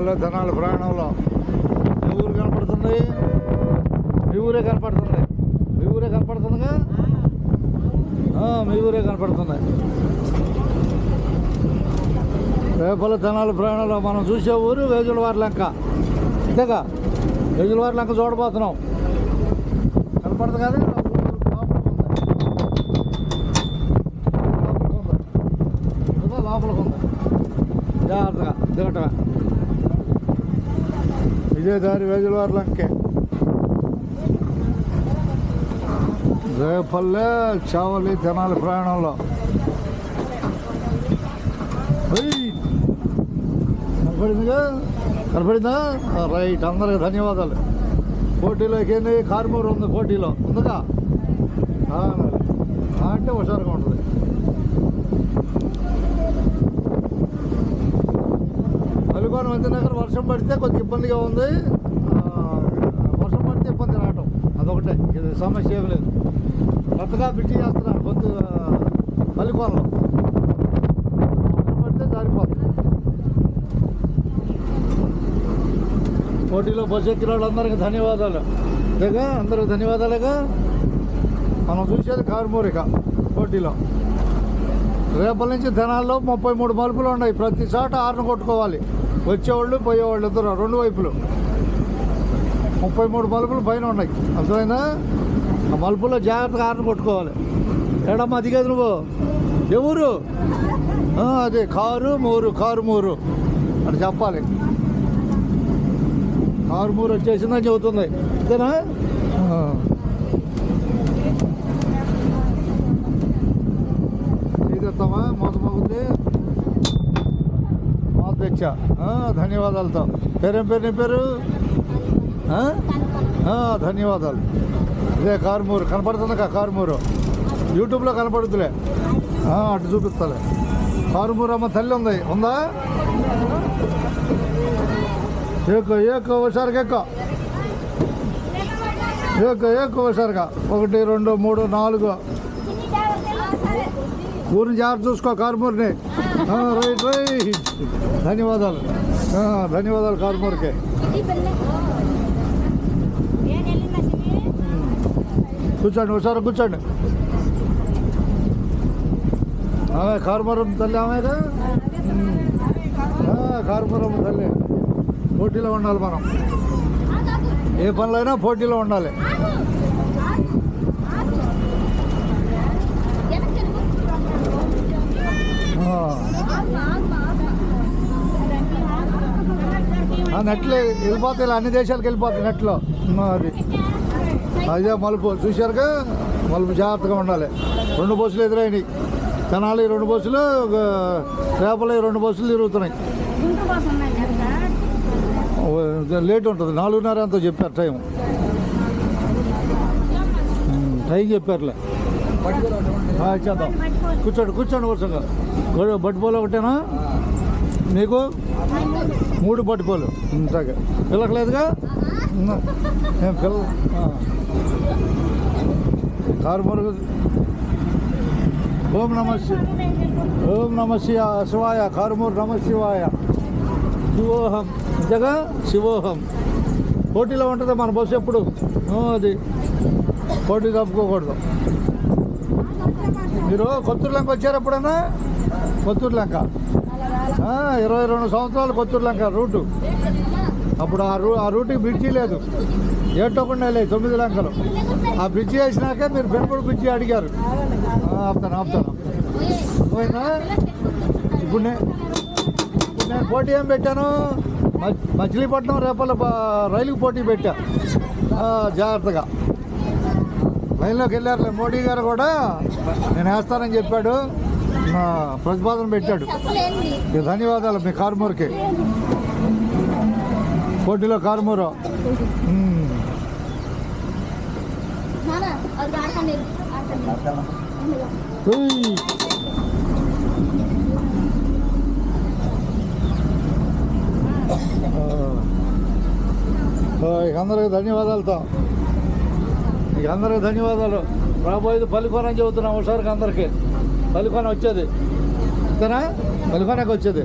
రేపల్లె తెనాలి ప్రయాణంలో మీ ఊరు కనపడుతుంది, మీ ఊరే కనపడుతుంది, మీ ఊరే కనపడుతుందిగా, మీ ఊరే కనపడుతుంది. రేపల్లె తెనాలి ప్రయాణంలో మనం చూసే ఊరు వేజులవారి లంక. అంతేగా, వేజులవారి లంక చూడబోతున్నాం. కనపడుతుంది కదా, లోపలికి ఉంది. జాగ్రత్తగా దిగటమే. ఇదే దారి వేజులవారి లంకే. రేపల్లె చావలి తెనాలి ప్రయాణంలో కనపడిందిగా, కనపడిందా? రైట్, అందరికి ధన్యవాదాలు. పోటీలోకి ఏంది, కార్మూరు ఉంది, పోటీలో ఉందిగా అంటే హుషారుగా ఉంటుంది. అలిగోన వంతెన దగ్గర వర్షం పడితే కొద్దిగా ఇబ్బందిగా ఉంది. వర్షం పడితే ఇబ్బంది రావటం అదొకటే, ఇది సమస్య ఏమి లేదు. కొత్తగా బిట్టి చేస్తున్నారు కొద్ది అలిగోనలో, వర్షం పడితే జారిపోతుంది. పోటీలో బస్సు ఎక్కిన వాళ్ళందరికీ ధన్యవాదాలు. అంతేగా, అందరికి ధన్యవాదాలుగా. మనం చూసేది కార్మూరిక పోటీలో. రేపటి నుంచి తెనాల్లో 33 మలుపులు ఉన్నాయి. ప్రతి చోట హార్న్ కొట్టుకోవాలి, వచ్చేవాళ్ళు పోయేవాళ్ళు ఇద్దరు, రెండు వైపులు 33 మలుపులు పైన ఉన్నాయి. అర్థమైనా? ఆ మలుపుల్లో జాగ్రత్తగా హార్న్ కొట్టుకోవాలి. ఏడమ్మా దిగేది నువ్వు? ఎవరు? అదే కారుమూరు అని చెప్పాలి. కారుమూరు వచ్చేసిందని చెబుతుంది. అంతేనా? ఇదేస్తామా మోసపోతుంది మా తెచ్చా. ధన్యవాదాలతో. పేరేం పేరు? నీ పేరు? ధన్యవాదాలు. ఇదే కారుమూరు కనపడుతుందిగా, కారుమూరు యూట్యూబ్లో కనపడుతులే, అటు చూపిస్తాలే. కారుమూరు అమ్మ తల్లి ఉందా? ఏకో హుషారుగా ఏకో హుషారుగా 1 2 3 4 ఊరిని జాగ్రత్త చూసుకో కారుమూరిని. రైట్. ధన్యవాదాలు, ధన్యవాదాలు కారుమూరికి. కూర్చోండి, హుషారు కూర్చోండి. కారుమూరం తల్లి ఆమెగా, కారుమూరం తల్లి. పోటీలో ఉండాలి మనం, ఏ పనులైనా పోటీలో ఉండాలి. నెట్లో వెళ్ళిపోతాయి, అన్ని దేశాలకు వెళ్ళిపోతాయి నెట్లో. అది అదే మలుపు చూశారుగా, మలుపు జాగ్రత్తగా ఉండాలి. 2 బస్సులు ఎదురైనాయి. తెనాలి 2 బస్సులు, రేపల్లె 2 బస్సులు తిరుగుతున్నాయి. లేట్ ఉంటుంది, 4:30 ఎంతో చెప్పారు టైం చెప్పారులే. చేద్దాం. కూర్చోండి వరుసగా. బట్టిపోలు ఒకటేనా మీకు? 3 బట్టిపోలు. సరే, పిల్లకలేదుగా పిల్ల. కారుమూరు. ఓం నమ శివాయ. కారుమూరు నమ శివాయ. శివోహం. అంతేగా, శివోహం. పోటీలో ఉంటుంది మన బస్సు ఎప్పుడు. అది పోటీ తప్పుకోకూడదు. మీరు కొత్తూరు లంక వచ్చారు ఎప్పుడన్నా? కొత్తూరు లంక 22 సంవత్సరాలు కొత్తూరు లంక రూటు. అప్పుడు ఆ రూట్కి బ్రిడ్జి లేదు, ఏటోకుండా లేదు 9 లంకలు. ఆ బ్రిడ్జి వేసినాకే మీరు పెనుపూడి బ్రిడ్జి అడిగారు. ఆపుతాను. పోయిందా? ఇప్పుడు నేను పోటీ ఏం పెట్టాను? మచిలీపట్నం రేపల్ల రైలుకి పోటీ పెట్టా. జాగ్రత్తగా లైన్లోకి వెళ్ళారులే. మోడీ గారు కూడా నేను వేస్తానని చెప్పాడు, ప్రతిపాదన పెట్టాడు. ధన్యవాదాలు మీ కారుమూరికి. పోటీలో కారుమూరు. అందరికి ధన్యవాదాలతో, అందరికి ధన్యవాదాలు. రాబోయేది పల్లికోన అని చెబుతున్నాం ఒకసారికి. అందరికీ పల్లికోన వచ్చేది, అంతేనా? పల్లికోనకి వచ్చేది.